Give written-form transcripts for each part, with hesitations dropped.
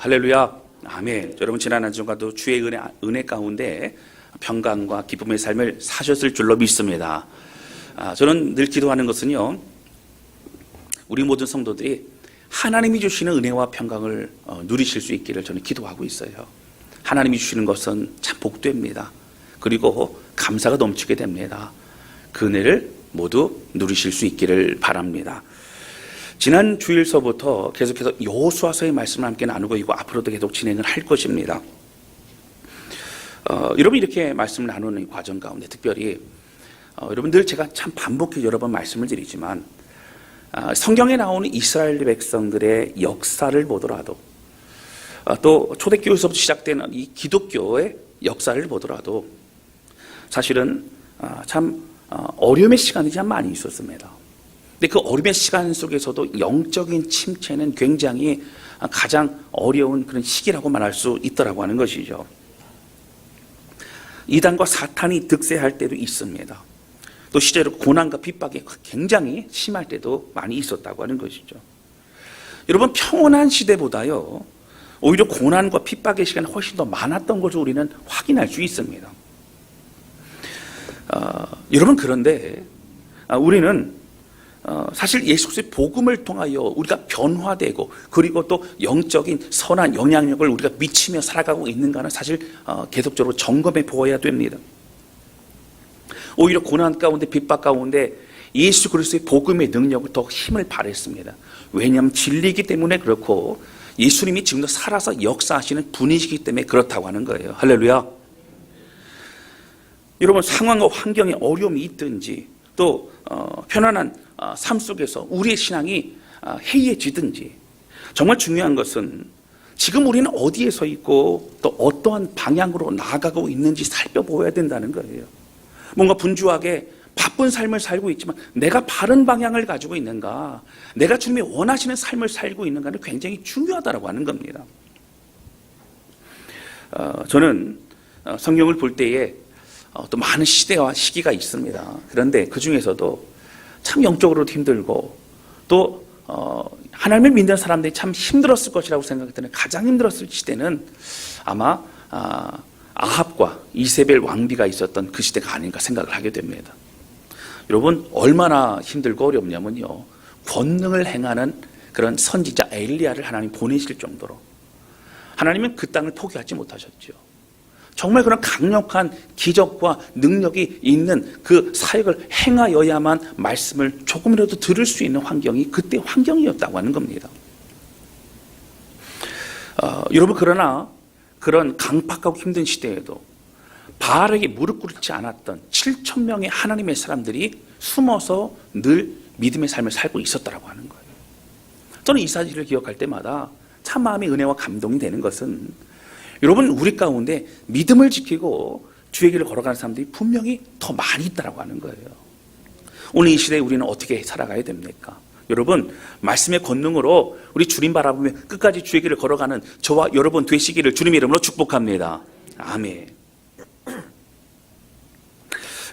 할렐루야, 아멘. 여러분 지난 한 주간도 주의 은혜 가운데 평강과 기쁨의 삶을 사셨을 줄로 믿습니다. 저는 늘 기도하는 것은요, 우리 모든 성도들이 하나님이 주시는 은혜와 평강을 누리실 수 있기를 저는 기도하고 있어요. 하나님이 주시는 것은 참 복됩니다. 그리고 감사가 넘치게 됩니다. 그 은혜를 모두 누리실 수 있기를 바랍니다. 지난 주일서부터 계속해서 여호수아서의 말씀을 함께 나누고 있고 앞으로도 계속 진행을 할 것입니다. 여러분 이렇게 말씀을 나누는 과정 가운데 특별히 여러분들 제가 참 반복해서 여러 번 말씀을 드리지만 성경에 나오는 이스라엘 백성들의 역사를 보더라도 또 초대교회에서부터 시작되는 이 기독교의 역사를 보더라도 사실은 참 어려움의 시간이 참 많이 있었습니다. 근데 그 어려움의 시간 속에서도 영적인 침체는 굉장히 가장 어려운 그런 시기라고 말할 수 있더라고 하는 것이죠. 이단과 사탄이 득세할 때도 있습니다. 또 실제로 고난과 핍박이 굉장히 심할 때도 많이 있었다고 하는 것이죠. 여러분 평온한 시대보다요 오히려 고난과 핍박의 시간이 훨씬 더 많았던 것을 우리는 확인할 수 있습니다. 여러분 그런데 우리는 사실 예수 그리스도의 복음을 통하여 우리가 변화되고 그리고 또 영적인 선한 영향력을 우리가 미치며 살아가고 있는가는 사실 계속적으로 점검해 보아야 됩니다. 오히려 고난 가운데 핍박 가운데 예수 그리스도의 복음의 능력을 더 힘을 발했습니다. 왜냐하면 진리이기 때문에 그렇고 예수님이 지금도 살아서 역사하시는 분이시기 때문에 그렇다고 하는 거예요. 할렐루야. 여러분 상황과 환경에 어려움이 있든지 또 편안한 삶 속에서 우리의 신앙이 해이해지든지 정말 중요한 것은 지금 우리는 어디에 서 있고 또 어떠한 방향으로 나아가고 있는지 살펴보아야 된다는 거예요. 뭔가 분주하게 바쁜 삶을 살고 있지만 내가 바른 방향을 가지고 있는가, 내가 주님이 원하시는 삶을 살고 있는가는 굉장히 중요하다고 하는 겁니다. 저는 성경을 볼 때에 또 많은 시대와 시기가 있습니다. 그런데 그 중에서도 참 영적으로도 힘들고 또 하나님을 믿는 사람들이 참 힘들었을 것이라고 생각이 드는 가장 힘들었을 시대는 아마 아합과 이세벨 왕비가 있었던 그 시대가 아닌가 생각을 하게 됩니다. 여러분 얼마나 힘들고 어렵냐면요, 권능을 행하는 그런 선지자 엘리야를 하나님 보내실 정도로 하나님은 그 땅을 포기하지 못하셨죠. 정말 그런 강력한 기적과 능력이 있는 그 사역을 행하여야만 말씀을 조금이라도 들을 수 있는 환경이 그때 환경이었다고 하는 겁니다. 여러분 그러나 그런 강팍하고 힘든 시대에도 바알에게 무릎 꿇지 않았던 7,000명의 하나님의 사람들이 숨어서 늘 믿음의 삶을 살고 있었다고 하는 거예요. 저는 이 사실을 기억할 때마다 참 마음의 은혜와 감동이 되는 것은 여러분 우리 가운데 믿음을 지키고 주의 길을 걸어가는 사람들이 분명히 더 많이 있다고 하는 거예요. 오늘 이 시대에 우리는 어떻게 살아가야 됩니까? 여러분 말씀의 권능으로 우리 주님 바라보며 끝까지 주의 길을 걸어가는 저와 여러분 되시기를 주님의 이름으로 축복합니다. 아멘.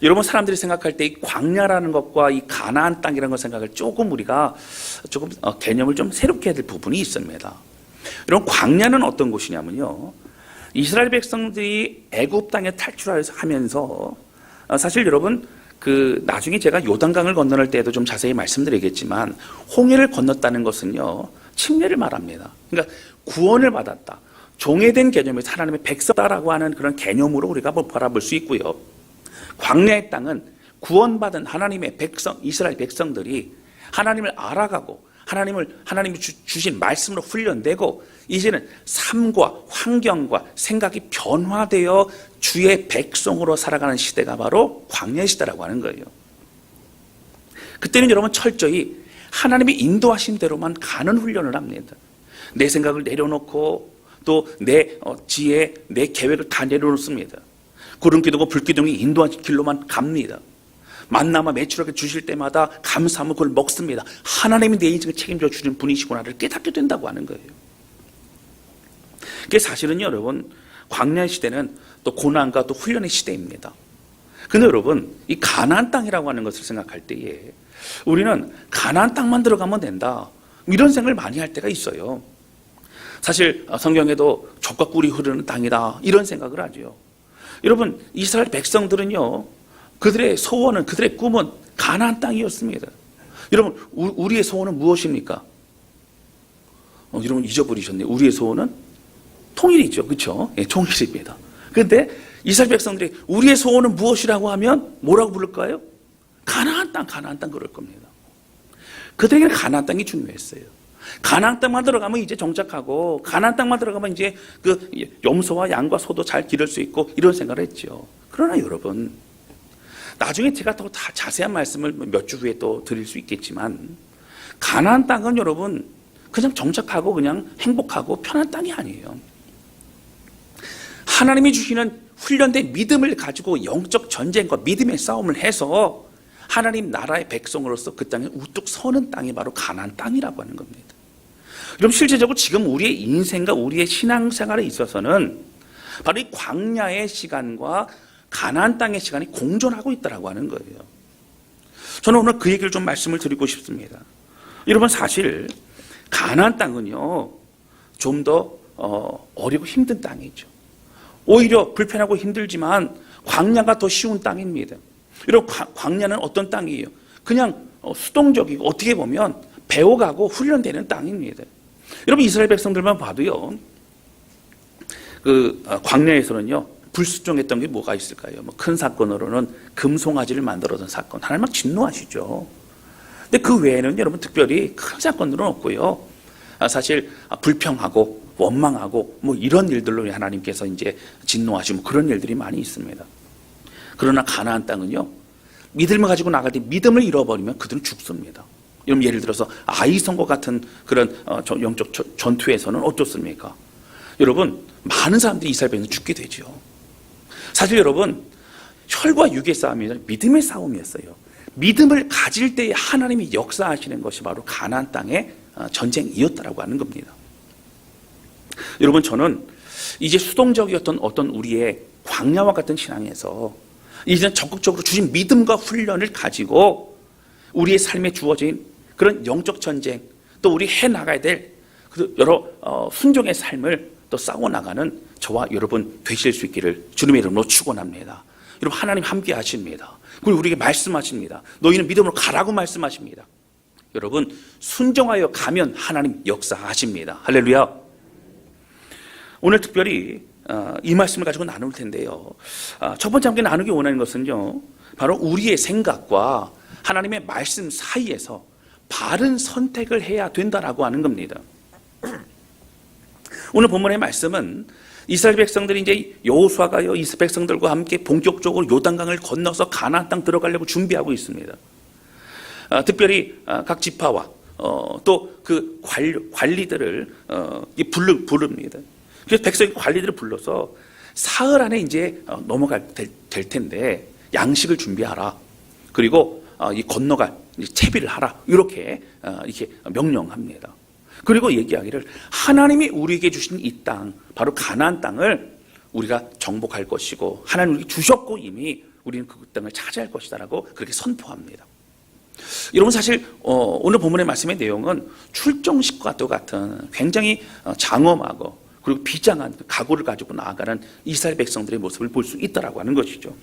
여러분 사람들이 생각할 때 이 광야라는 것과 이 가나안 땅이라는 것 생각을 우리가 개념을 좀 새롭게 해야 될 부분이 있습니다. 여러분 광야는 어떤 곳이냐면요, 이스라엘 백성들이 애굽 땅에 탈출하면서 사실 여러분 나중에 제가 요단강을 건너는 때에도 좀 자세히 말씀드리겠지만 홍해를 건넜다는 것은요 침례를 말합니다. 그러니까 구원을 받았다, 종회된 개념에서 하나님의 백성다라고 하는 그런 개념으로 우리가 바라볼 수 있고요. 광야의 땅은 구원받은 하나님의 백성, 이스라엘 백성들이 하나님을 알아가고 하나님이 주신 말씀으로 훈련되고 이제는 삶과 환경과 생각이 변화되어 주의 백성으로 살아가는 시대가 바로 광야 시대라고 하는 거예요. 그때는 여러분 철저히 하나님이 인도하신 대로만 가는 훈련을 합니다. 내 생각을 내려놓고 또 내 지혜, 내 계획을 다 내려놓습니다. 구름기둥과 불기둥이 인도한 길로만 갑니다. 만나마 매출하게 주실 때마다 감사하면 그걸 먹습니다. 하나님이 내 인생을 책임져 주는 분이시구나를 깨닫게 된다고 하는 거예요. 그게 사실은요 여러분 광야 시대는 또 고난과 또 훈련의 시대입니다. 근데 여러분 이 가나안 땅이라고 하는 것을 생각할 때에 우리는 가나안 땅만 들어가면 된다 이런 생각을 많이 할 때가 있어요. 사실 성경에도 젖과 꿀이 흐르는 땅이다 이런 생각을 하죠. 여러분 이스라엘 백성들은요 그들의 소원은 그들의 꿈은 가나안 땅이었습니다. 여러분 우리의 소원은 무엇입니까? 여러분 잊어버리셨네요. 우리의 소원은 통일이죠. 그렇죠? 예, 통일입니다. 그런데 이스라엘 백성들이 우리의 소원은 무엇이라고 하면 뭐라고 부를까요? 가나안 땅 그럴 겁니다. 그들에게는 가나안 땅이 중요했어요. 가나안 땅만 들어가면 이제 정착하고 가나안 땅만 들어가면 이제 그 염소와 양과 소도 잘 기를 수 있고 이런 생각을 했죠. 그러나 여러분 나중에 제가 더 자세한 말씀을 몇 주 후에 또 드릴 수 있겠지만 가나안 땅은 여러분 그냥 정착하고 그냥 행복하고 편한 땅이 아니에요. 하나님이 주시는 훈련된 믿음을 가지고 영적 전쟁과 믿음의 싸움을 해서 하나님 나라의 백성으로서 그 땅에 우뚝 서는 땅이 바로 가나안 땅이라고 하는 겁니다. 그럼 실제적으로 지금 우리의 인생과 우리의 신앙생활에 있어서는 바로 이 광야의 시간과 가나안 땅의 시간이 공존하고 있다고 하는 거예요. 저는 오늘 그 얘기를 좀 말씀을 드리고 싶습니다. 여러분 사실 가나안 땅은요 좀 더 어렵고 힘든 땅이죠. 오히려 불편하고 힘들지만 광야가 더 쉬운 땅입니다. 여러분 광야는 어떤 땅이에요? 그냥 수동적이고 어떻게 보면 배워가고 훈련되는 땅입니다. 여러분 이스라엘 백성들만 봐도요 그 광야에서는요 불수종했던 게 뭐가 있을까요? 뭐 큰 사건으로는 금송아지를 만들어둔 사건, 하나님 막 진노하시죠. 근데 그 외에는 여러분 특별히 큰 사건들은 없고요. 사실 불평하고 원망하고 뭐 이런 일들로 하나님께서 이제 진노하시고 그런 일들이 많이 있습니다. 그러나 가나안 땅은요 믿음을 가지고 나갈 때 믿음을 잃어버리면 그들은 죽습니다. 여러분 예를 들어서 아이성과 같은 그런 영적 전투에서는 어떻습니까? 여러분 많은 사람들이 이스라엘 백성이 죽게 되죠. 사실 여러분 혈과 육의 싸움이 아니라 믿음의 싸움이었어요. 믿음을 가질 때에 하나님이 역사하시는 것이 바로 가나안 땅의 전쟁이었다라고 하는 겁니다. 여러분 저는 이제 수동적이었던 어떤 우리의 광야와 같은 신앙에서 이제는 적극적으로 주신 믿음과 훈련을 가지고 우리의 삶에 주어진 그런 영적 전쟁 또 우리 해나가야 될 여러 순종의 삶을 또 싸워나가는 저와 여러분 되실 수 있기를 주님의 이름으로 축원합니다. 여러분 하나님 함께 하십니다. 그리고 우리에게 말씀하십니다. 너희는 믿음으로 가라고 말씀하십니다. 여러분 순종하여 가면 하나님 역사하십니다. 할렐루야. 오늘 특별히 이 말씀을 가지고 나눌 텐데요. 첫 번째 함께 나누기 원하는 것은요 바로 우리의 생각과 하나님의 말씀 사이에서 바른 선택을 해야 된다라고 하는 겁니다. 오늘 본문의 말씀은 이스라엘 백성들이 이제 여호수아가요 이스라엘 백성들과 함께 본격적으로 요단강을 건너서 가나안 땅 들어가려고 준비하고 있습니다. 특별히 각 지파와 또 그 관리들을 부릅니다. 그래서 백성이 관리들을 불러서 사흘 안에 이제 넘어갈 될 텐데 양식을 준비하라. 그리고 이 건너갈 채비를 하라. 이렇게 명령합니다. 그리고 얘기하기를 하나님이 우리에게 주신 이 땅 바로 가나안 땅을 우리가 정복할 것이고 하나님 우리에게 주셨고 이미 우리는 그 땅을 차지할 것이다라고 그렇게 선포합니다. 여러분 사실 오늘 본문의 말씀의 내용은 출정식과 같은 굉장히 장엄하고 그리고 비장한 각오를 가지고 나아가는 이스라엘 백성들의 모습을 볼 수 있다라고 하는 것이죠.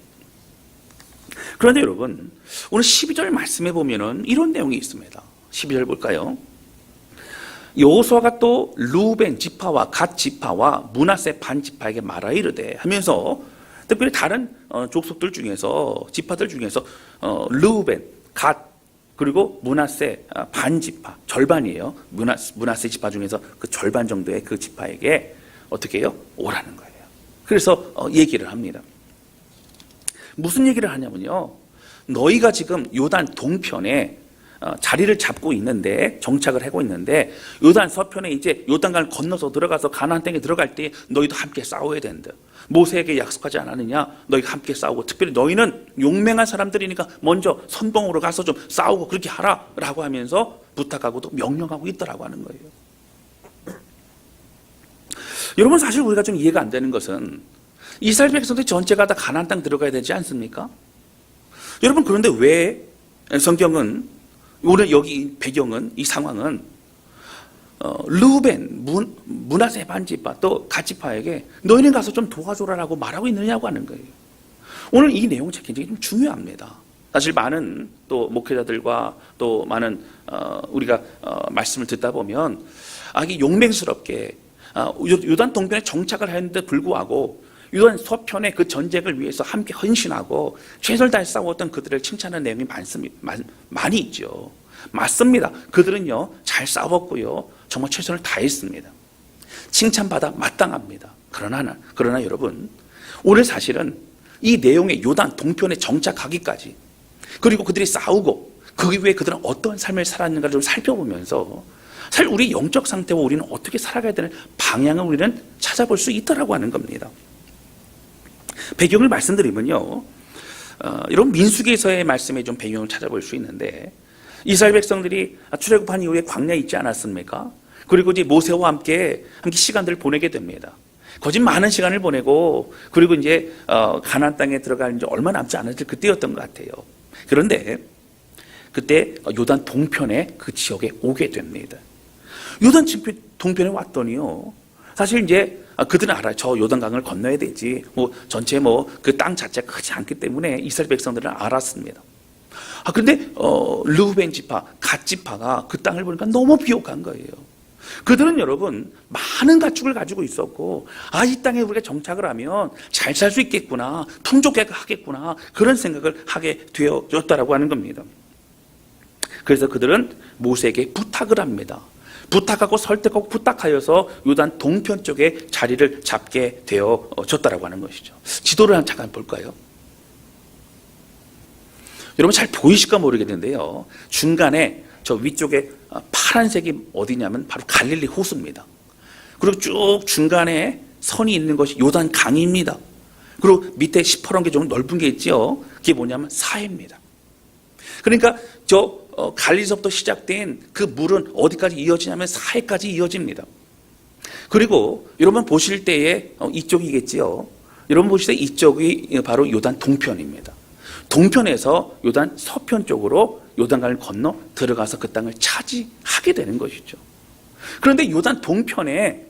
그런데 여러분 오늘 12절 말씀에 보면은 이런 내용이 있습니다. 12절 볼까요? 여호수아가 또 루벤 지파와 갓 지파와 므낫세 반 지파에게 말하 이르되 하면서 특별히 다른 족속들 중에서 지파들 중에서 루벤, 갓 그리고 므낫세 반 지파 절반이에요. 므낫세 지파 중에서 그 절반 정도의 그 지파에게 어떻게 해요? 오라는 거예요. 그래서 얘기를 합니다. 무슨 얘기를 하냐면요. 너희가 지금 요단 동편에 자리를 잡고 있는데 정착을 하고 있는데 요단 서편에 이제 요단강을 건너서 들어가서 가나안 땅에 들어갈 때 너희도 함께 싸워야 된다. 모세에게 약속하지 않았느냐? 너희가 함께 싸우고 특별히 너희는 용맹한 사람들이니까 먼저 선봉으로 가서 좀 싸우고 그렇게 하라라고 하면서 부탁하고도 명령하고 있더라고 하는 거예요. 여러분 사실 우리가 좀 이해가 안 되는 것은 이스라엘 백성들 전체가 다 가나안 땅 들어가야 되지 않습니까? 여러분 그런데 왜 성경은 오늘 여기 배경은 이 상황은 르우벤 문하세 반지파 또 갓지파에게 너희는 가서 좀 도와줘라라고 말하고 있느냐고 하는 거예요. 오늘 이 내용 굉장히 좀 중요합니다. 사실 많은 또 목회자들과 또 많은 우리가 말씀을 듣다 보면 이게 용맹스럽게 요단 동편에 정착을 했는데 불구하고 요단 서편의 그 전쟁을 위해서 함께 헌신하고 최선을 다해 싸웠던 그들을 칭찬하는 내용이 많이 있죠. 맞습니다. 그들은요 잘 싸웠고요 정말 최선을 다했습니다. 칭찬받아 마땅합니다. 그러나 여러분 오늘 사실은 이 내용의 요단 동편에 정착하기까지 그리고 그들이 싸우고 그 이후에 그들은 어떤 삶을 살았는가를 좀 살펴보면서 사실 우리 영적 상태와 우리는 어떻게 살아가야 되는 방향을 우리는 찾아볼 수 있다라고 하는 겁니다. 배경을 말씀드리면요 이런 민수기에서의 말씀에 좀 배경을 찾아볼 수 있는데 이스라엘 백성들이 출애굽한 이후에 광야에 있지 않았습니까? 그리고 이제 모세와 함께 시간들을 보내게 됩니다. 거짓 많은 시간을 보내고 그리고 이제 가나안 땅에 들어갈 이제 얼마 남지 않았을 그때였던 것 같아요. 그런데 그때 요단 동편에 그 지역에 오게 됩니다. 요단 동편에 왔더니요. 사실 이제 그들은 알아요. 저 요단강을 건너야 되지. 전체 그 땅 자체가 크지 않기 때문에 이스라엘 백성들은 알았습니다. 그런데 르우벤 지파, 갓 지파가 그 땅을 보니까 너무 비옥한 거예요. 그들은 여러분 많은 가축을 가지고 있었고 이 땅에 우리가 정착을 하면 잘 살 수 있겠구나, 풍족하게 하겠구나 그런 생각을 하게 되어졌다라고 하는 겁니다. 그래서 그들은 모세에게 부탁을 합니다. 부탁하고 설득하고 부탁하여서 요단 동편 쪽에 자리를 잡게 되어졌다라고 하는 것이죠. 지도를 잠깐 볼까요? 여러분 잘 보이실까 모르겠는데요. 중간에 저 위쪽에 파란색이 어디냐면 바로 갈릴리 호수입니다. 그리고 쭉 중간에 선이 있는 것이 요단 강입니다. 그리고 밑에 시퍼런 게 좀 넓은 게 있죠. 그게 뭐냐면 사해입니다. 그러니까 저 갈릴리서부터 시작된 그 물은 어디까지 이어지냐면 사해까지 이어집니다. 그리고 여러분 보실 때에 이쪽이겠지요. 여러분 보실 때 이쪽이 바로 요단 동편입니다. 동편에서 요단 서편 쪽으로 요단강을 건너 들어가서 그 땅을 차지하게 되는 것이죠. 그런데 요단 동편에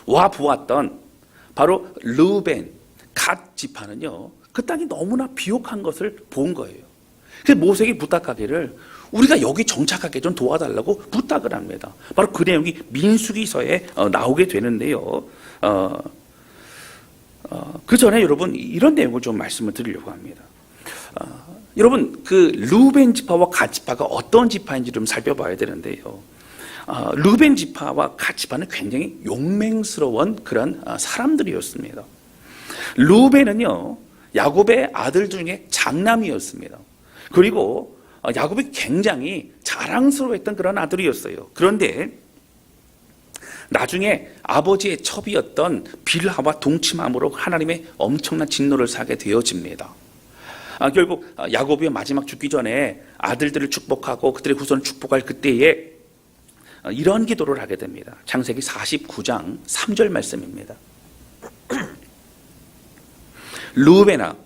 와 보았던 바로 르우벤, 갓 지파는요 그 땅이 너무나 비옥한 것을 본 거예요. 그래서 모세에게 부탁하기를 우리가 여기 정착하게 좀 도와달라고 부탁을 합니다. 바로 그 내용이 민수기서에 나오게 되는데요. 그 전에 여러분 이런 내용을 좀 말씀을 드리려고 합니다. 여러분 그 르우벤 지파와 갓 지파가 어떤 지파인지 좀 살펴봐야 되는데요. 르우벤 지파와 갓 지파는 굉장히 용맹스러운 그런 사람들이었습니다. 르우벤은요 야곱의 아들 중에 장남이었습니다. 그리고 야곱이 굉장히 자랑스러워했던 그런 아들이었어요. 그런데 나중에 아버지의 첩이었던 빌하와 동침함으로 하나님의 엄청난 진노를 사게 되어집니다. 결국 야곱이 마지막 죽기 전에 아들들을 축복하고 그들의 후손을 축복할 그때에 이런 기도를 하게 됩니다. 창세기 49장 3절 말씀입니다. 르우벤아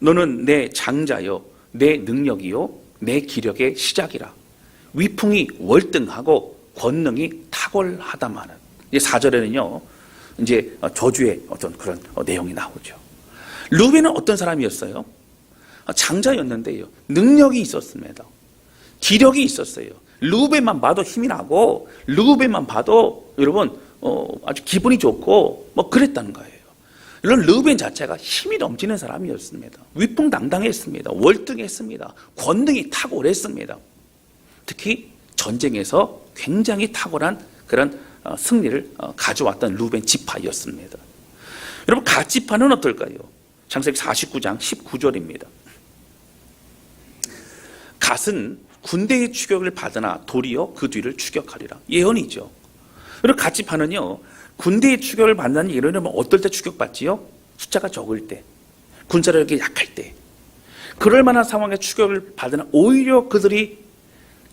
너는 내 장자요 내 능력이요 내 기력의 시작이라. 위풍이 월등하고 권능이 탁월하다마는. 4절에는요 이제 저주의 어떤 그런 내용이 나오죠. 르우벤은 어떤 사람이었어요? 장자였는데요 능력이 있었습니다. 기력이 있었어요. 르우벤만 봐도 힘이 나고 르우벤만 봐도 여러분 아주 기분이 좋고 그랬다는 거예요. 이런 르우벤 자체가 힘이 넘치는 사람이었습니다. 위풍당당했습니다. 월등했습니다. 권능이 탁월했습니다. 특히 전쟁에서 굉장히 탁월한 그런 승리를 가져왔던 르우벤 지파였습니다. 여러분 갓 지파는 어떨까요? 창세기 49장 19절입니다. 갓은 군대의 추격을 받으나 도리어 그 뒤를 추격하리라. 예언이죠. 그리고 갓 지파는요 군대의 추격을 받는 예언은 어떨 때 추격받지요? 숫자가 적을 때, 군사력이 약할 때, 그럴 만한 상황에 추격을 받으나 오히려 그들이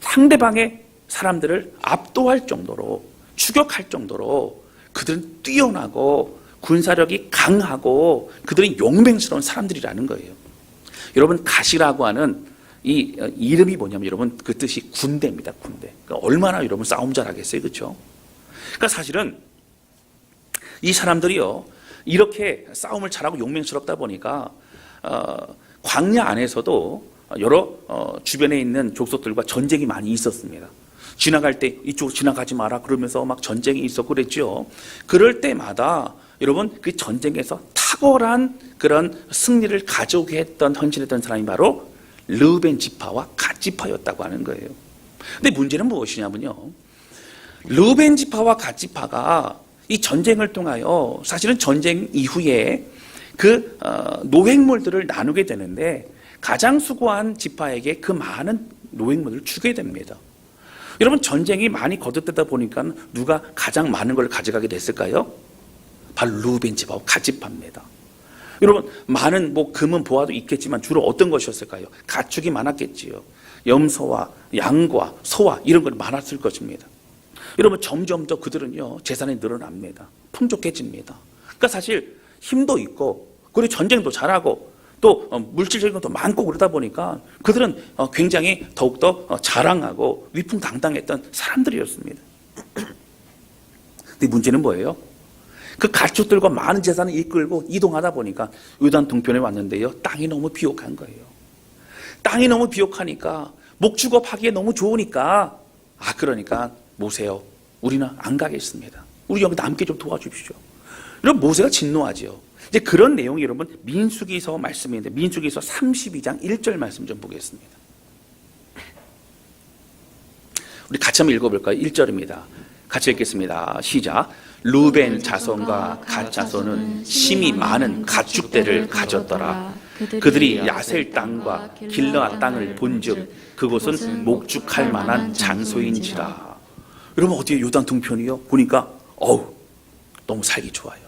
상대방의 사람들을 압도할 정도로 추격할 정도로 그들은 뛰어나고 군사력이 강하고 그들은 용맹스러운 사람들이라는 거예요. 여러분 갓이라고 하는 이 이름이 뭐냐면 여러분 그 뜻이 군대입니다. 군대. 그러니까 얼마나 여러분 싸움 잘하겠어요, 그렇죠? 그러니까 사실은 이 사람들이요 이렇게 싸움을 잘하고 용맹스럽다 보니까 광야 안에서도 여러 주변에 있는 족속들과 전쟁이 많이 있었습니다. 지나갈 때 이쪽으로 지나가지 마라 그러면서 막 전쟁이 있었고 그랬죠. 그럴 때마다 여러분 그 전쟁에서 탁월한 그런 승리를 가져오게 했던 헌신했던 사람이 바로 르우벤 지파와 갓 지파였다고 하는 거예요. 근데 문제는 무엇이냐면요. 르우벤 지파와 갓 지파가 이 전쟁을 통하여 사실은 전쟁 이후에 그 노획물들을 나누게 되는데 가장 수고한 지파에게 그 많은 노획물을 주게 됩니다. 여러분 전쟁이 많이 거듭되다 보니까 누가 가장 많은 걸 가져가게 됐을까요? 바로 르우벤 지파와 갓 지파입니다. 여러분 많은 뭐 금은 보화도 있겠지만 주로 어떤 것이었을까요? 가축이 많았겠지요. 염소와 양과 소와 이런 것 많았을 것입니다. 여러분 점점 더 그들은요 재산이 늘어납니다. 풍족해집니다. 그러니까 사실 힘도 있고 그리고 전쟁도 잘하고 또 물질적인 것도 많고 그러다 보니까 그들은 굉장히 더욱더 자랑하고 위풍당당했던 사람들이었습니다. 근데 문제는 뭐예요? 그 가축들과 많은 재산을 이끌고 이동하다 보니까 요단 동편에 왔는데요 땅이 너무 비옥한 거예요. 땅이 너무 비옥하니까 목축업 하기에 너무 좋으니까 그러니까 모세요 우리는 안 가겠습니다. 우리 여기 남게 좀 도와주십시오. 이런 모세가 진노하죠. 이제 그런 내용이 여러분 민수기서 말씀인데 민수기서 32장 1절 말씀 좀 보겠습니다. 우리 같이 한번 읽어볼까요? 1절입니다. 같이 읽겠습니다. 시작. 르우벤 자손과 갓 자손은 심이 많은 가축대를 가졌더라. 그들이 야셀 땅과 길르앗 땅을 본즉 그곳은 목축할 만한 장소인지라. 여러분 어디에 요단 동편이요? 보니까 너무 살기 좋아요.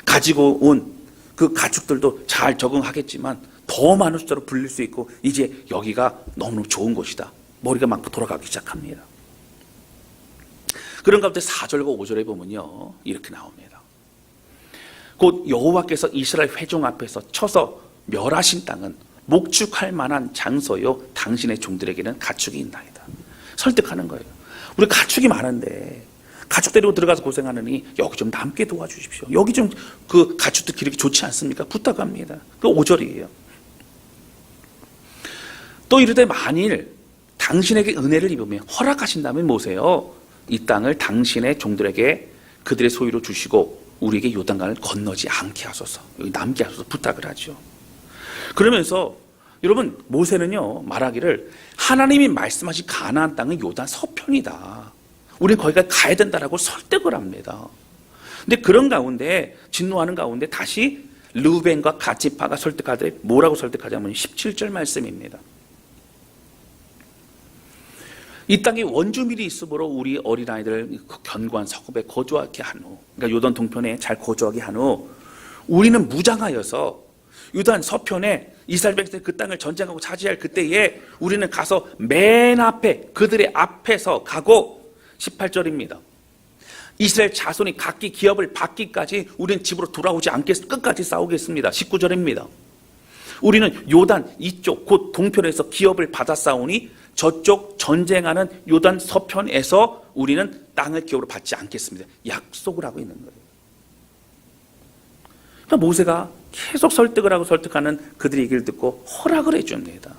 가지고 온 그 가축들도 잘 적응하겠지만 더 많은 숫자로 불릴 수 있고 이제 여기가 너무너무 좋은 곳이다. 머리가 막 돌아가기 시작합니다. 그런 가운데 4절과 5절에 보면요 이렇게 나옵니다. 곧 여호와께서 이스라엘 회중 앞에서 쳐서 멸하신 땅은 목축할 만한 장소요 당신의 종들에게는 가축이 있나이다. 설득하는 거예요. 우리 가축이 많은데 가축 데리고 들어가서 고생하느니 여기 좀 남게 도와주십시오. 여기 좀 그 가축들 기르기 좋지 않습니까? 부탁합니다. 그 5절이에요. 또 이르되 만일 당신에게 은혜를 입으며 허락하신다면 모세요 이 땅을 당신의 종들에게 그들의 소유로 주시고 우리에게 요단강을 건너지 않게 하소서. 여기 남게 하소서 부탁을 하죠. 그러면서 여러분 모세는요 말하기를 하나님이 말씀하신 가나안 땅은 요단 서편이다. 우리는 거기까지 가야 된다라고 설득을 합니다. 근데 그런 가운데 진노하는 가운데 다시 르우벤과 갓 지파가 설득하되 뭐라고 설득하자면 17절 말씀입니다. 이 땅에 원주민이 있으므로 우리 어린아이들을 견고한 성읍에 거주하게 한 후, 그러니까 요단 동편에 잘 거주하게 한 후 우리는 무장하여서 요단 서편에 이스라엘 백성들이 그 땅을 전쟁하고 차지할 그때에 우리는 가서 맨 앞에 그들의 앞에서 가고 18절입니다. 이스라엘 자손이 각기 기업을 받기까지 우리는 집으로 돌아오지 않겠 끝까지 싸우겠습니다. 19절입니다. 우리는 요단 이쪽 곧 동편에서 기업을 받아 싸우니 저쪽 전쟁하는 요단 서편에서 우리는 땅을 기업으로 받지 않겠습니다. 약속을 하고 있는 거예요. 그러니까 모세가 계속 설득을 하고 설득하는 그들의 얘기를 듣고 허락을 해줍니다.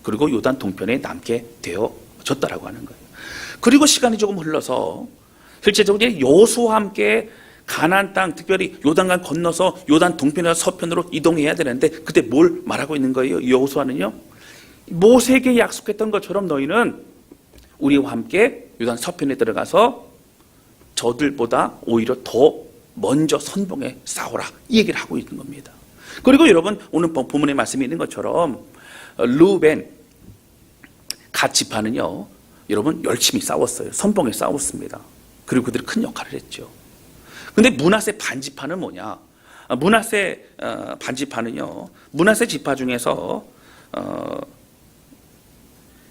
그리고 요단 동편에 남게 되어졌다라고 하는 거예요. 그리고 시간이 조금 흘러서 실제적으로 여호수아와 함께 가나안 땅 특별히 요단강 건너서 요단 동편에서 서편으로 이동해야 되는데 그때 뭘 말하고 있는 거예요? 여호수아는요 모세에게 약속했던 것처럼 너희는 우리와 함께 요단 서편에 들어가서 저들보다 오히려 더 먼저 선봉에 싸워라 이 얘기를 하고 있는 겁니다. 그리고 여러분 오늘 본문의 말씀이 있는 것처럼 르우벤 갓 지파는요 여러분 열심히 싸웠어요. 선봉에 싸웠습니다. 그리고 그들이 큰 역할을 했죠. 근데 므낫세 반지파는 뭐냐? 므낫세 반지파는요 므낫세 지파 중에서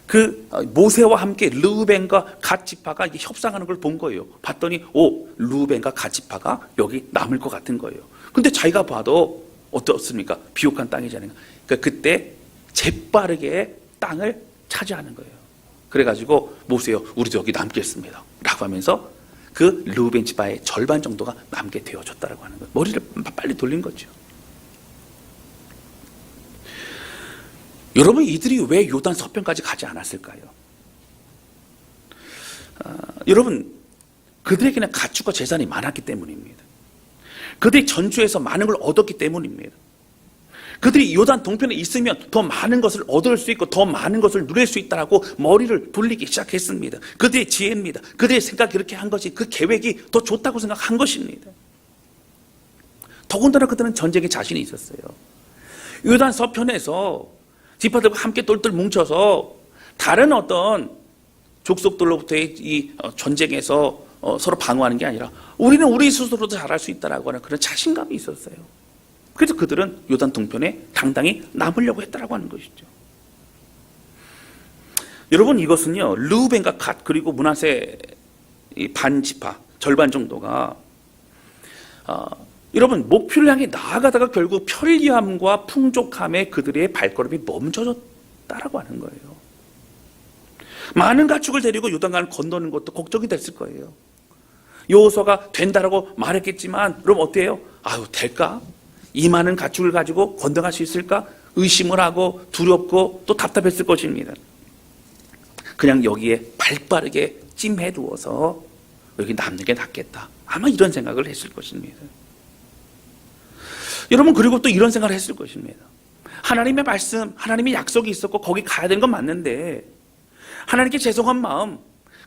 그 모세와 함께 르우벤과 갓 지파가 협상하는 걸 본 거예요. 봤더니 르우벤과 갓 지파가 여기 남을 것 같은 거예요. 근데 자기가 봐도 어떻습니까? 비옥한 땅이잖아요. 그러니까 그때 재빠르게 땅을 차지하는 거예요. 그래가지고 모세요, 우리도 여기 남겠습니다 라고 하면서 그 르우벤 지파의 절반 정도가 남게 되어졌다라고 하는 거예요. 머리를 빨리 돌린 거죠. 여러분, 이들이 왜 요단 서편까지 가지 않았을까요? 여러분, 그들에게는 가축과 재산이 많았기 때문입니다. 그들이 전투에서 많은 걸 얻었기 때문입니다. 그들이 요단 동편에 있으면 더 많은 것을 얻을 수 있고 더 많은 것을 누릴 수 있다라고 머리를 돌리기 시작했습니다. 그들의 지혜입니다. 그들의 생각이 그렇게 한 것이, 그 계획이 더 좋다고 생각한 것입니다. 더군다나 그들은 전쟁에 자신이 있었어요. 요단 서편에서 지파들과 함께 똘똘 뭉쳐서 다른 어떤 족속들로부터의 이 전쟁에서 서로 방어하는 게 아니라 우리는 우리 스스로도 잘할 수 있다라고 하는 그런 자신감이 있었어요. 그래서 그들은 요단 동편에 당당히 남으려고 했다라고 하는 것이죠. 여러분, 이것은요, 르우벤과 갓 그리고 므낫세 반 지파 절반 정도가 여러분, 목표를 향해 나아가다가 결국 편리함과 풍족함에 그들의 발걸음이 멈춰졌다라고 하는 거예요. 많은 가축을 데리고 요단강을 건너는 것도 걱정이 됐을 거예요. 여호수아가 된다라고 말했겠지만, 그럼 어때요? 아유, 될까? 이 많은 가축을 가지고 건너갈 수 있을까? 의심을 하고 두렵고 또 답답했을 것입니다. 그냥 여기에 발빠르게 찜해두어서 여기 남는 게 낫겠다. 아마 이런 생각을 했을 것입니다. 여러분, 그리고 또 이런 생각을 했을 것입니다. 하나님의 말씀, 하나님의 약속이 있었고 거기 가야 되는 건 맞는데 하나님께 죄송한 마음,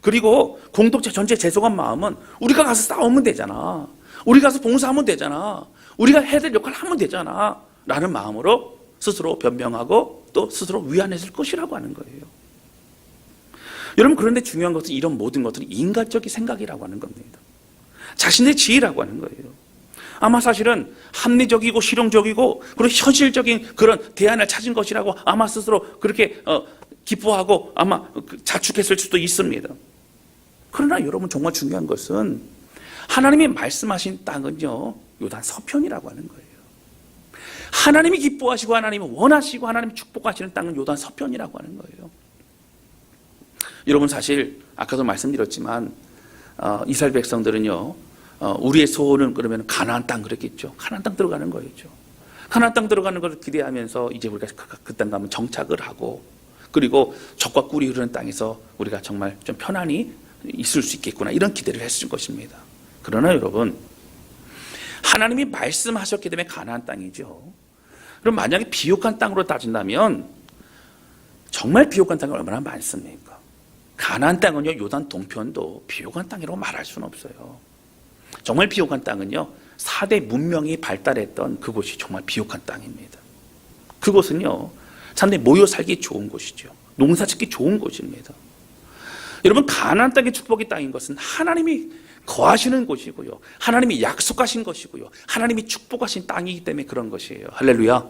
그리고 공동체 전체에 죄송한 마음은 우리가 가서 싸우면 되잖아, 우리가 가서 봉사하면 되잖아, 우리가 해야 될 역할을 하면 되잖아 라는 마음으로 스스로 변명하고 또 스스로 위안했을 것이라고 하는 거예요. 여러분, 그런데 중요한 것은 이런 모든 것들은 인간적인 생각이라고 하는 겁니다. 자신의 지혜라고 하는 거예요. 아마 사실은 합리적이고 실용적이고 그리고 현실적인 그런 대안을 찾은 것이라고 아마 스스로 그렇게 기뻐하고 아마 자축했을 수도 있습니다. 그러나 여러분, 정말 중요한 것은 하나님이 말씀하신 땅은요, 요단 서편이라고 하는 거예요. 하나님이 기뻐하시고 하나님이 원하시고 하나님이 축복하시는 땅은 요단 서편이라고 하는 거예요. 여러분, 사실 아까도 말씀드렸지만 이스라엘 백성들은요, 우리의 소원은 그러면 가나안 땅 그랬겠죠. 가나안 땅 들어가는 거였죠. 가나안 땅 들어가는 것을 기대하면서 이제 우리가 그 땅 가면 정착을 하고, 그리고 적과 꿀이 흐르는 땅에서 우리가 정말 좀 편안히 있을 수 있겠구나, 이런 기대를 했을 것입니다. 그러나 여러분, 하나님이 말씀하셨기 때문에 가나안 땅이죠. 그럼 만약에 비옥한 땅으로 따진다면 정말 비옥한 땅이 얼마나 많습니까? 가나안 땅은요, 요단 동편도 비옥한 땅이라고 말할 수는 없어요. 정말 비옥한 땅은요, 4대 문명이 발달했던 그곳이 정말 비옥한 땅입니다. 그곳은요, 사람들이 모여 살기 좋은 곳이죠. 농사 짓기 좋은 곳입니다. 여러분, 가나안 땅의 축복의 땅인 것은 하나님이 거하시는 곳이고요, 하나님이 약속하신 것이고요, 하나님이 축복하신 땅이기 때문에 그런 것이에요. 할렐루야.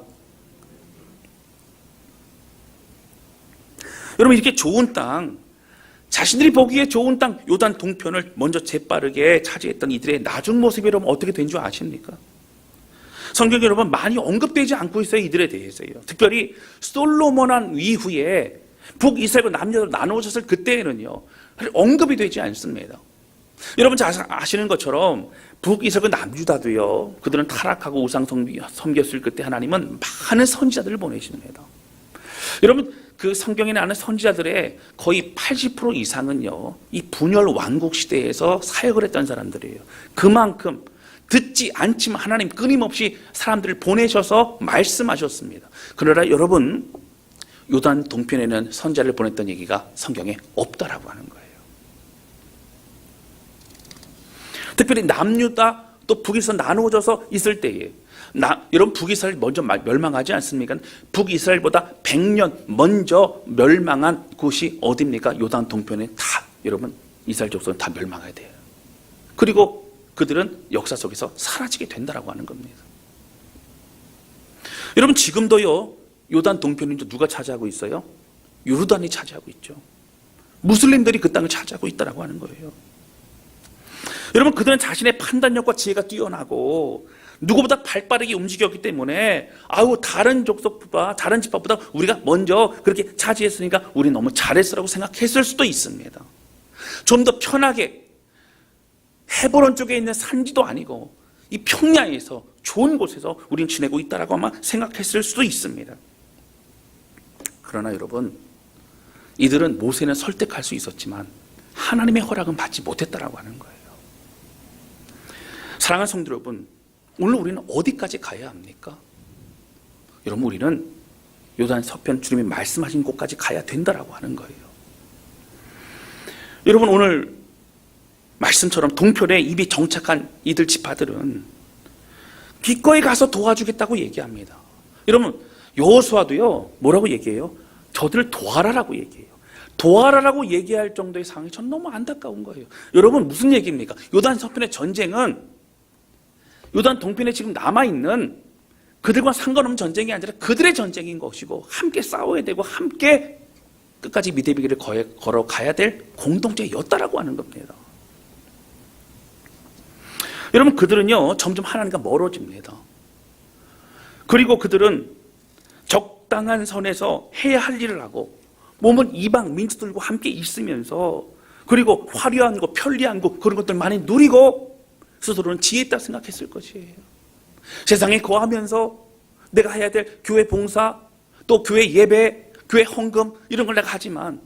여러분, 이렇게 좋은 땅, 자신들이 보기에 좋은 땅 요단 동편을 먼저 재빠르게 차지했던 이들의 나중 모습이 여러분 어떻게 된 줄 아십니까? 성경에 여러분 많이 언급되지 않고 있어요, 이들에 대해서요. 특별히 솔로몬 왕 이후에 북이스라엘과 남유다로 나누어졌을 그때에는요, 언급이 되지 않습니다. 여러분 잘 아시는 것처럼 북이스라엘과 남유다도요, 그들은 타락하고 우상 섬겼을 그때 하나님은 많은 선지자들을 보내십니다. 여러분, 그 성경에 나오는 선지자들의 거의 80% 이상은요, 이 분열 왕국 시대에서 사역을 했던 사람들이에요. 그만큼 듣지 않지만 하나님 끊임없이 사람들을 보내셔서 말씀하셨습니다. 그러나 여러분, 요단 동편에는 선지자를 보냈던 얘기가 성경에 없다라고 하는 거예요. 특별히 남유다 또 북이스라엘 나누어져서 있을 때에 여러분, 북이스라엘 먼저 멸망하지 않습니까? 북이스라엘보다 100년 먼저 멸망한 곳이 어디입니까? 요단 동편에 다 여러분 이스라엘 족속은 다 멸망해야 돼요. 그리고 그들은 역사 속에서 사라지게 된다라고 하는 겁니다. 여러분, 지금도요, 요단 동편을 누가 차지하고 있어요? 요르단이 차지하고 있죠. 무슬림들이 그 땅을 차지하고 있다라고 하는 거예요. 여러분, 그들은 자신의 판단력과 지혜가 뛰어나고 누구보다 발빠르게 움직였기 때문에 다른 족속보다 다른 집합보다 우리가 먼저 그렇게 차지했으니까 우리 너무 잘했으라고 생각했을 수도 있습니다. 좀 더 편하게 헤브론 쪽에 있는 산지도 아니고 이 평야에서 좋은 곳에서 우린 지내고 있다라고 아마 생각했을 수도 있습니다. 그러나 여러분, 이들은 모세는 설득할 수 있었지만 하나님의 허락은 받지 못했다라고 하는 거예요. 사랑하는 성도 여러분, 오늘 우리는 어디까지 가야 합니까? 여러분, 우리는 요단 서편 주님이 말씀하신 곳까지 가야 된다라고 하는 거예요. 여러분, 오늘 말씀처럼 동편에 입이 정착한 이들 지파들은 기꺼이 가서 도와주겠다고 얘기합니다. 여러분, 여호수아도요 뭐라고 얘기해요? 저들을 도와라라고 얘기해요. 도와라라고 얘기할 정도의 상황이 전 너무 안타까운 거예요. 여러분, 무슨 얘기입니까? 요단 서편의 전쟁은 요단 동편에 지금 남아있는 그들과 상관없는 전쟁이 아니라 그들의 전쟁인 것이고 함께 싸워야 되고 함께 끝까지 믿음의 길을 걸어가야 될 공동체였다라고 하는 겁니다. 여러분, 그들은요 점점 하나님과 멀어집니다. 그리고 그들은 적당한 선에서 해야 할 일을 하고 몸은 이방 민족들과 함께 있으면서 그리고 화려한 거 편리한 거 그런 것들 많이 누리고 스스로는 지혜 있다 생각했을 것이에요. 세상에 거하면서 내가 해야 될 교회 봉사 또 교회 예배 교회 헌금 이런 걸 내가 하지만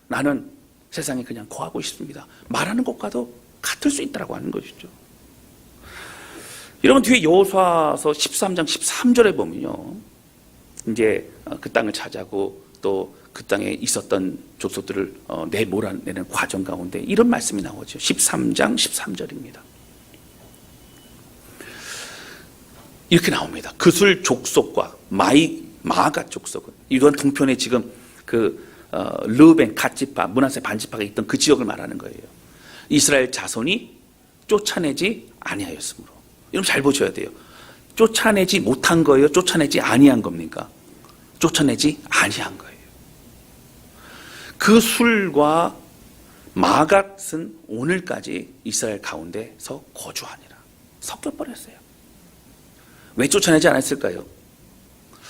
나는 세상에 그냥 거하고 있습니다 말하는 것과도 같을 수 있다고 하는 것이죠. 여러분, 뒤에 여호수아서 13장 13절에 보면요 이제 그 땅을 차지하고 또 그 땅에 있었던 족속들을 몰아내는 과정 가운데 이런 말씀이 나오죠. 13장 13절입니다. 이렇게 나옵니다. 그술 족속과 마아갓 족속은 이런 동편에 지금 르우벤, 갓지파, 므낫세 반지파가 있던 그 지역을 말하는 거예요. 이스라엘 자손이 쫓아내지 아니하였으므로. 여러분 잘 보셔야 돼요. 쫓아내지 못한 거예요? 쫓아내지 아니한 겁니까? 쫓아내지 아니한 거예요. 그 술과 마갓은 오늘까지 이스라엘 가운데서 거주하니라. 섞여버렸어요. 왜 쫓아내지 않았을까요?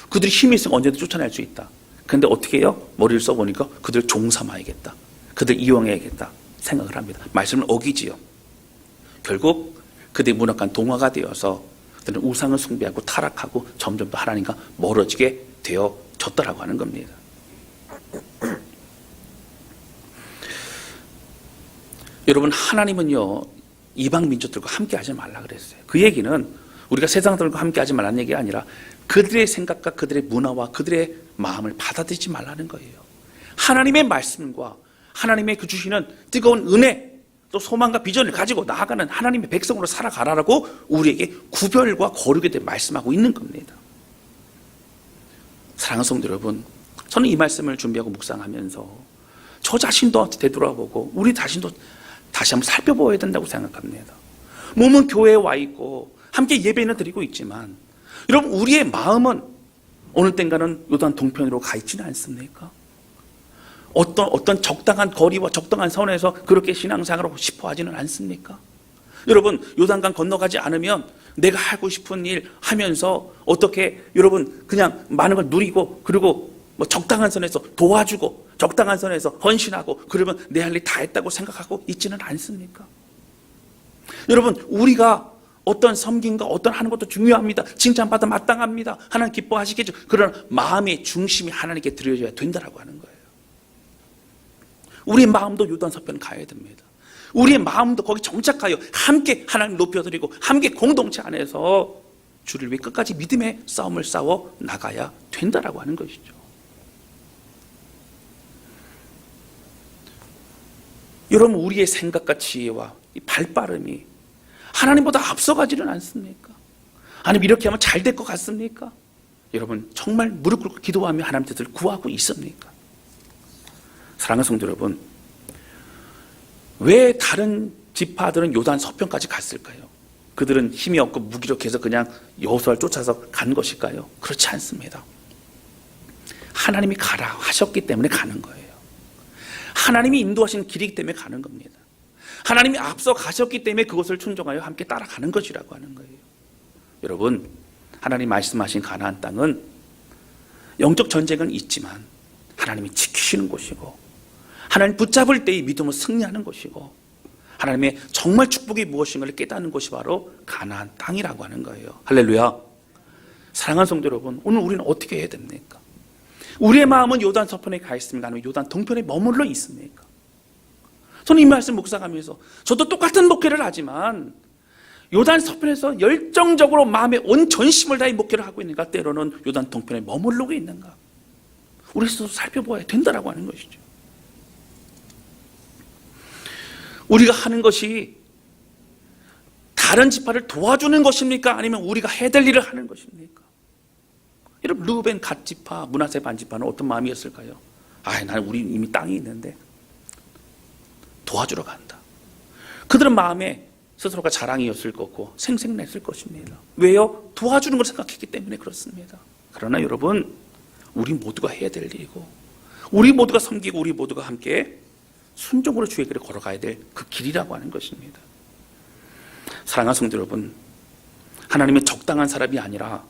그들이 힘이 있으면 언제든 쫓아낼 수 있다. 그런데 어떻게 해요? 머리를 써보니까 그들 종삼아야겠다. 그들 이용해야겠다 생각을 합니다. 말씀을 어기지요. 결국 그들이 문학관 동화가 되어서 그들은 우상을 숭배하고 타락하고 점점 더 하나님과 멀어지게 되어졌다라고 하는 겁니다. 여러분, 하나님은요 이방 민족들과 함께 하지 말라 그랬어요. 그 얘기는 우리가 세상 사람들과 함께 하지 말라는 얘기가 아니라 그들의 생각과 그들의 문화와 그들의 마음을 받아들이지 말라는 거예요. 하나님의 말씀과 하나님의 그 주시는 뜨거운 은혜 또 소망과 비전을 가지고 나아가는 하나님의 백성으로 살아가라라고 우리에게 구별과 거룩에 대해 말씀하고 있는 겁니다. 사랑하는 성도 여러분, 저는 이 말씀을 준비하고 묵상하면서 저 자신도 되돌아보고 우리 자신도 다시 한번 살펴보아야 된다고 생각합니다. 몸은 교회에 와 있고 함께 예배는 드리고 있지만 여러분, 우리의 마음은 어느 땐가는 요단 동편으로 가 있지는 않습니까? 어떤 적당한 거리와 적당한 선에서 그렇게 신앙생활을 하고 싶어 하지는 않습니까? 여러분, 요단강 건너가지 않으면 내가 하고 싶은 일 하면서 어떻게 여러분 그냥 많은 걸 누리고 그리고 적당한 선에서 도와주고 적당한 선에서 헌신하고 그러면 내 할 일 다 했다고 생각하고 있지는 않습니까? 여러분, 우리가 어떤 섬김과 어떤 하는 것도 중요합니다. 칭찬받아 마땅합니다. 하나님 기뻐하시겠죠. 그러나 마음의 중심이 하나님께 드려져야 된다라고 하는 거예요. 우리의 마음도 요단 서편 가야 됩니다. 우리의 마음도 거기 정착하여 함께 하나님 높여드리고 함께 공동체 안에서 주를 위해 끝까지 믿음의 싸움을 싸워 나가야 된다라고 하는 것이죠. 여러분, 우리의 생각과 지혜와 이 발빠름이 하나님보다 앞서가지는 않습니까? 하나님 이렇게 하면 잘 될 것 같습니까? 여러분, 정말 무릎 꿇고 기도하며 하나님 뜻을 구하고 있습니까? 사랑하는 성도 여러분, 왜 다른 지파들은 요단 서편까지 갔을까요? 그들은 힘이 없고 무기력해서 그냥 여호수아를 쫓아서 간 것일까요? 그렇지 않습니다. 하나님이 가라 하셨기 때문에 가는 거예요. 하나님이 인도하신 길이기 때문에 가는 겁니다. 하나님이 앞서 가셨기 때문에 그것을 순종하여 함께 따라가는 것이라고 하는 거예요. 여러분, 하나님 말씀하신 가나안 땅은 영적 전쟁은 있지만 하나님이 지키시는 곳이고, 하나님 붙잡을 때의 믿음으로 승리하는 곳이고, 하나님의 정말 축복이 무엇인가를 깨닫는 곳이 바로 가나안 땅이라고 하는 거예요. 할렐루야. 사랑하는 성도 여러분, 오늘 우리는 어떻게 해야 됩니까? 우리의 마음은 요단 서편에 가 있습니까? 아니면 요단 동편에 머물러 있습니까? 저는 이 말씀 묵상하면서 저도 똑같은 목회를 하지만 요단 서편에서 열정적으로 마음의 온 전심을 다해 목회를 하고 있는가, 때로는 요단 동편에 머무르고 있는가, 우리 스스로 살펴보아야 된다라고 하는 것이죠. 우리가 하는 것이 다른 지파를 도와주는 것입니까? 아니면 우리가 해야 될 일을 하는 것입니까? 여러분, 르우벤 갓 지파, 므낫세 반 지파는 어떤 마음이었을까요? 나는 우리 이미 땅이 있는데 도와주러 간다. 그들은 마음에 스스로가 자랑이었을 거고 생색냈을 것입니다. 왜요? 도와주는 걸 생각했기 때문에 그렇습니다. 그러나 여러분, 우리 모두가 해야 될 일이고, 우리 모두가 섬기고, 우리 모두가 함께 순종으로 주의 길을 걸어가야 될 그 길이라고 하는 것입니다. 사랑하는 성도 여러분, 하나님의 적당한 사람이 아니라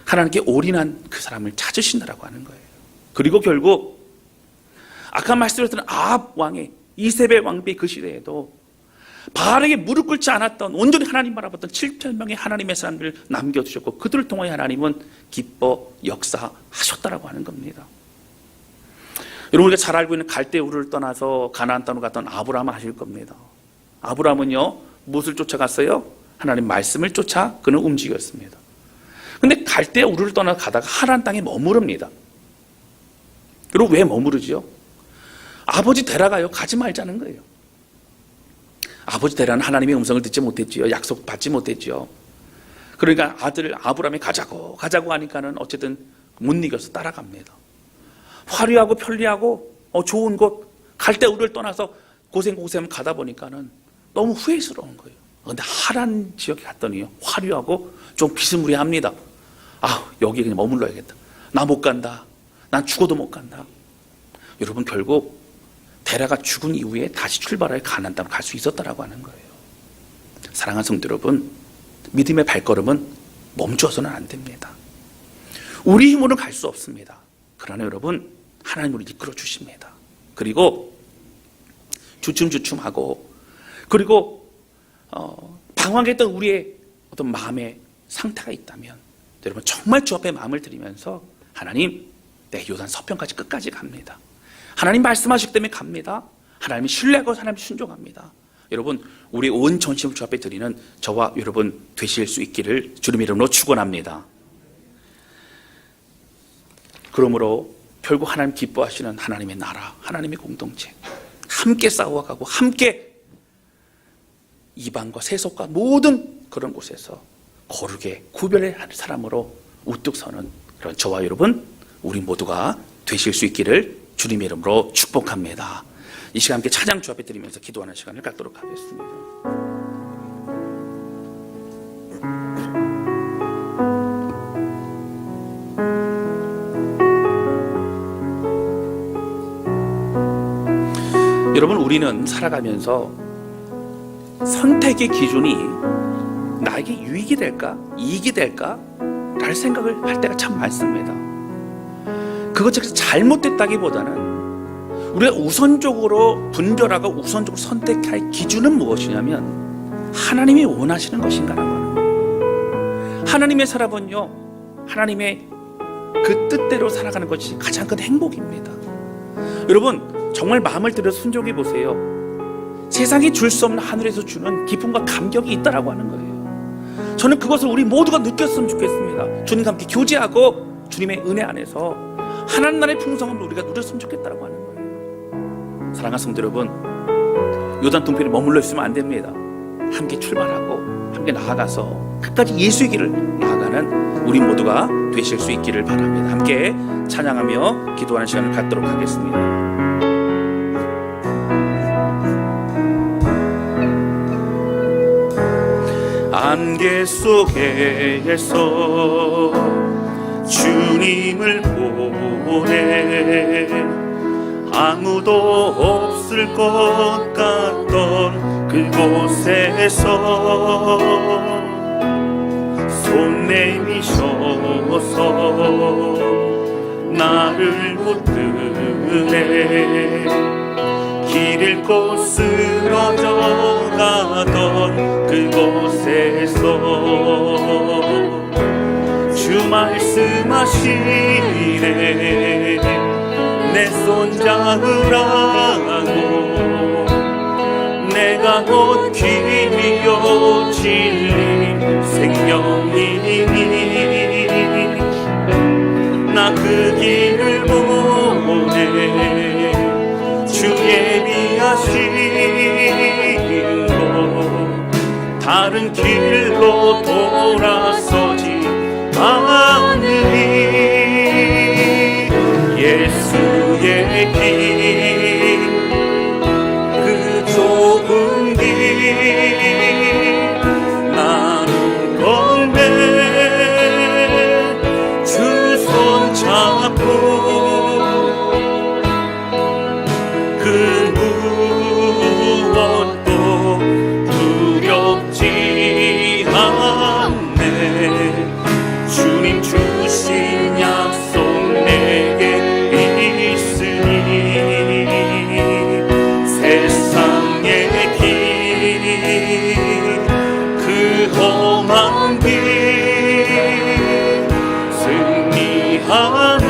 하나님께 올인한 그 사람을 찾으신다라고 하는 거예요. 그리고 결국 아까 말씀드렸던 아합 왕의, 이세벨 왕비의 그 시대에도 바알에게 무릎 꿇지 않았던, 온전히 하나님 바라봤던 7,000명의 하나님의 사람들을 남겨두셨고, 그들을 통하여 하나님은 기뻐 역사하셨다라고 하는 겁니다. 여러분, 우리가 잘 알고 있는 갈대 우르를 떠나서 가나안 땅으로 갔던 아브라함을 아실 겁니다. 아브라함은요, 무엇을 쫓아갔어요? 하나님 말씀을 쫓아 그는 움직였습니다. 근데 갈대 우르를 떠나 가다가 하나안 땅에 머무릅니다. 그리고 왜 머무르지요? 아버지 데려가요. 가지 말자는 거예요. 아버지 데려는 하나님의 음성을 듣지 못했지요. 약속 받지 못했지요. 그러니까 아들 아브라함이 가자고 하니까는 어쨌든 못 이겨서 따라갑니다. 화려하고 편리하고 좋은 곳 갈대 우르를 떠나서 고생 가다 보니까는 너무 후회스러운 거예요. 그런데 하란 지역에 갔더니요, 화려하고 좀 비스무리합니다. 여기 그냥 머물러야겠다. 나 못 간다. 난 죽어도 못 간다. 여러분, 결국 데라가 죽은 이후에 다시 출발하여 가나안 땅으로 갈 수 있었다라고 하는 거예요. 사랑하는 성도 여러분, 믿음의 발걸음은 멈춰서는 안 됩니다. 우리 힘으로는 갈 수 없습니다. 그러나 여러분, 하나님으로 이끌어 주십니다. 그리고 주춤주춤하고, 그리고 방황했던 우리의 어떤 마음의 상태가 있다면, 여러분 정말 주 앞에 마음을 드리면서 하나님, 내 요단 서편까지 끝까지 갑니다. 하나님 말씀하시기 때문에 갑니다. 하나님이 신뢰하고 하나님 순종합니다. 여러분, 우리 온 전심을 주 앞에 드리는 저와 여러분 되실 수 있기를 주님의 이름으로 축원합니다. 그러므로 결국 하나님 기뻐하시는 하나님의 나라, 하나님의 공동체, 함께 싸워가고 함께 이방과 세속과 모든 그런 곳에서 거룩에 구별의 사람으로 우뚝 서는 그런 저와 여러분, 우리 모두가 되실 수 있기를 주님의 이름으로 축복합니다. 이 시간 함께 찬양 주 앞에 드리면서 기도하는 시간을 갖도록 하겠습니다. 여러분, 우리는 살아가면서 선택의 기준이 나에게 유익이 될까, 이익이 될까 라는 생각을 할 때가 참 많습니다. 그것이 잘못됐다기보다는 우리가 우선적으로 분별하고 우선적으로 선택할 기준은 무엇이냐면 하나님이 원하시는 것인가라고 하는 거예요. 하나님의 사람은요, 하나님의 그 뜻대로 살아가는 것이 가장 큰 행복입니다. 여러분, 정말 마음을 들여서 순종해 보세요. 세상이 줄 수 없는 하늘에서 주는 기쁨과 감격이 있다라고 하는 거예요. 저는 그것을 우리 모두가 느꼈으면 좋겠습니다. 주님과 함께 교제하고 주님의 은혜 안에서 하나님 나라의 풍성함을 우리가 누렸으면 좋겠다라고 하는 거예요. 사랑하는 성도 여러분, 요단 동편에 머물러 있으면 안 됩니다. 함께 출발하고 함께 나아가서 끝까지 예수의 길을 나아가는 우리 모두가 되실 수 있기를 바랍니다. 함께 찬양하며 기도하는 시간을 갖도록 하겠습니다. 안개 속에서 주님을 보내 아무도 없을 것 같던 그곳에서 손 주셔서 나를 붙드네. 길 잃고 쓰러져 가던 그곳에서 주 말씀하시네. 내 손 잡으라고. 내가 곧 길이요 진리 생명이니 나 그 길을 보내. 주 예비하신 곳 다른 길로 돌아서지 않으리. 예수의 길 그 좁은 길 나는 건배 주 손 잡고 그 무엇도 두렵지 않네. 주님 주신 약속 내게 있으니 세상의 길 그 험한 길 승리하네.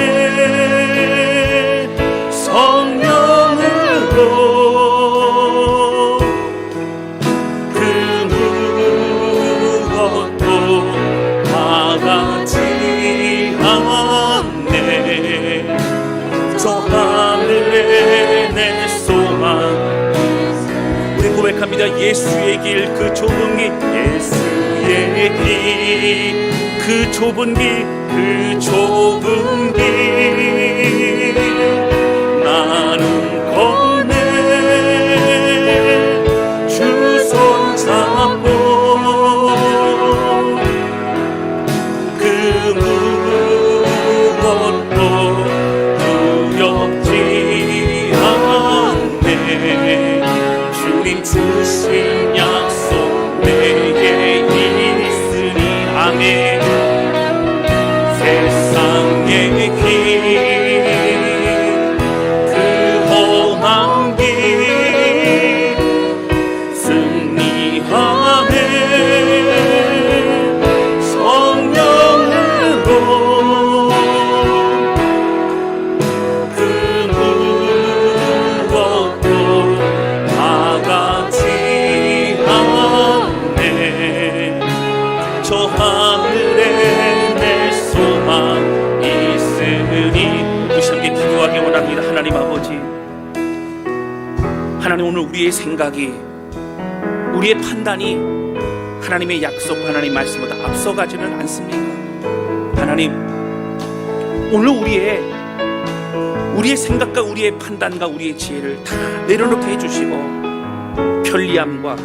성령으로 그 무엇도 막아지 않네. 저 하늘에 내 소망. 우리 고백합니다. 예수의 길 그 좁은 길. 예수의 길 그 좁은 길 그 좁은 길 나는 건네. 주 손 잡고 그 무엇도 두렵지 않네. 주님 주신 약속 내게 있으니. 아멘. 세상의 길 그 험한 길 승리하네. 성령으로 그 무엇도 막아지 않네. 저 하늘에 내 소망 있으니. 다시 함께 기도하기 원합니다. 하나님 아버지, 하나님 오늘 우리의 생각이 우리의 판단이 하나님의 약속 하나님 말씀보다 앞서가지는 않습니까? 하나님 오늘 우리의 생각과 우리의 판단과 우리의 지혜를 다 내려놓게 해주시고 편리함과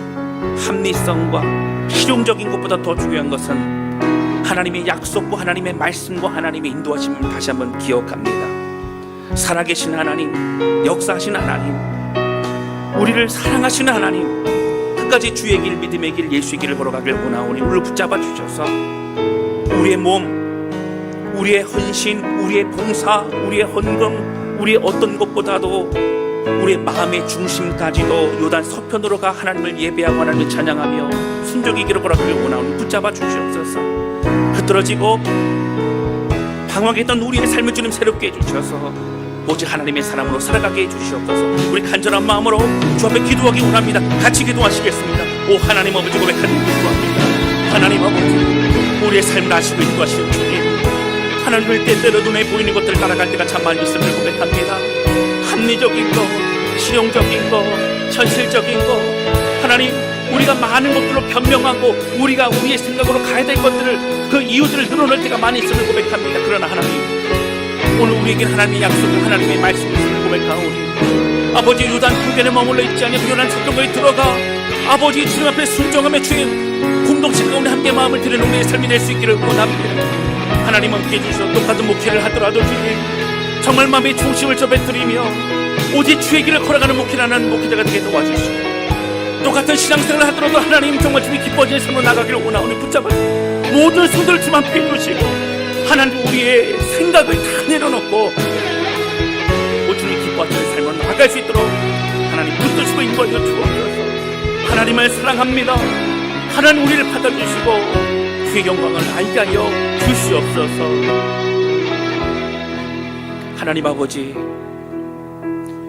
합리성과 실용적인 것보다 더 중요한 것은 하나님의 약속과 하나님의 말씀과 하나님의 인도하심을 다시 한번 기억합니다. 살아계신 하나님, 역사하신 하나님, 우리를 사랑하시는 하나님, 끝까지 주의 길, 믿음의 길, 예수의 길을 걸어가길 원하오니 오늘 붙잡아 주셔서 우리의 몸, 우리의 헌신, 우리의 봉사, 우리의 헌금, 우리의 어떤 것보다도 우리의 마음의 중심까지도 요단 서편으로 가 하나님을 예배하고 하나님을 찬양하며 순종의 길을 걸어가길 원하오니 붙잡아 주시옵소서. 흐트러지고 방황했던 우리의 삶을 주님 새롭게 해주셔서 오직 하나님의 사람으로 살아가게 해주시옵소서. 우리 간절한 마음으로 주 앞에 기도하기 원합니다. 같이 기도하시겠습니다. 오 하나님 아버지 고백하는 기도합니다. 하나님 아버지 우리의 삶을 아시고 인도하시는 주님, 하나님을 때때로 눈에 보이는 것들을 따라갈 때가 참 많이 있음을 고백합니다. 합리적인 것, 실용적인 것, 현실적인 것, 하나님 우리가 많은 것들로 변명하고 우리가 우리의 생각으로 가야 될 것들을 그 이유들을 늘어놓을 때가 많이 있음을 고백합니다. 그러나 하나님 오늘 우리에게 하나님의 약속과 하나님의 말씀을 고백하오니 아버지 요단 풍변에 머물러 있지 않냐 요단 석동거에 들어가 아버지 주님 앞에 순종하며 주님 공동체 가운데 함께 마음을 드리는 우리의 삶이 될 수 있기를 원합니다. 하나님 함께 해주셔서 똑같은 목회를 하더라도 주님 정말 마음의 중심을 접해드리며 오직 주의 길을 걸어가는 목회라는 목회자가 되게 도와주시고 똑같은 신앙생활을 하더라도 하나님 정말 주님 기뻐지는 삶으로 나가기를 원하오니 붙잡아 모든 손들을 주님 함께 해주시고 하나님 우리의 생각을 다 내려놓고 주님 기뻐하시는 삶을 나아갈 수 있도록 하나님 붙드시고 인도하여 주옵소서. 하나님을 사랑합니다. 하나님 우리를 받아주시고 주의 영광을 알게 하여 주시옵소서. 하나님 아버지,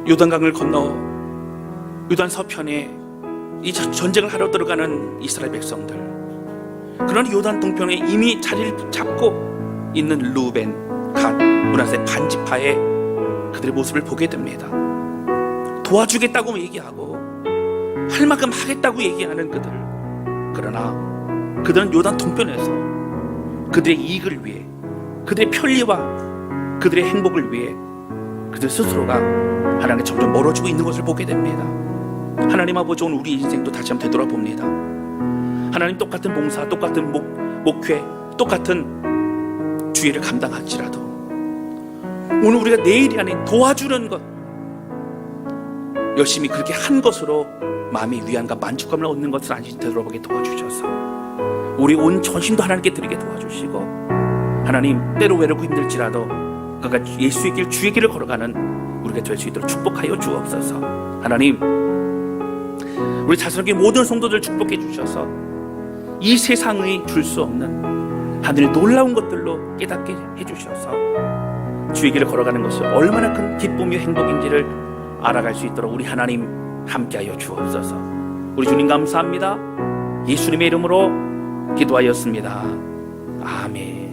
요단강을 건너 요단 서편에 이 전쟁을 하러 들어가는 이스라엘 백성들, 그런 요단 동편에 이미 자리를 잡고 있는 루벤, 갓, 므낫세 반지파의 그들의 모습을 보게 됩니다. 도와주겠다고 얘기하고 할 만큼 하겠다고 얘기하는 그들, 그러나 그들은 요단 동편에서 그들의 이익을 위해, 그들의 편리와 그들의 행복을 위해 그들 스스로가 하나님께 점점 멀어지고 있는 것을 보게 됩니다. 하나님 아버지, 오늘 우리 인생도 다시 한번 되돌아봅니다. 하나님, 똑같은 봉사, 똑같은 목회, 똑같은 주의를 감당할지라도 오늘 우리가 내일이 아닌 도와주는 것, 열심히 그렇게 한 것으로 마음의 위안과 만족감을 얻는 것을 안심히 되돌아보게 도와주셔서 우리 온 전심도 하나님께 드리게 도와주시고, 하나님 때로 외롭고 힘들지라도 그가 예수의 길, 주의 길을 걸어가는 우리가 될 수 있도록 축복하여 주옵소서. 하나님, 우리 자손에게 모든 성도들 축복해 주셔서 이 세상의 줄 수 없는 하늘의 놀라운 것들로 깨닫게 해주셔서 주의 길을 걸어가는 것이 얼마나 큰 기쁨이요 행복인지를 알아갈 수 있도록 우리 하나님 함께하여 주옵소서. 우리 주님 감사합니다. 예수님의 이름으로 기도하였습니다. 아멘.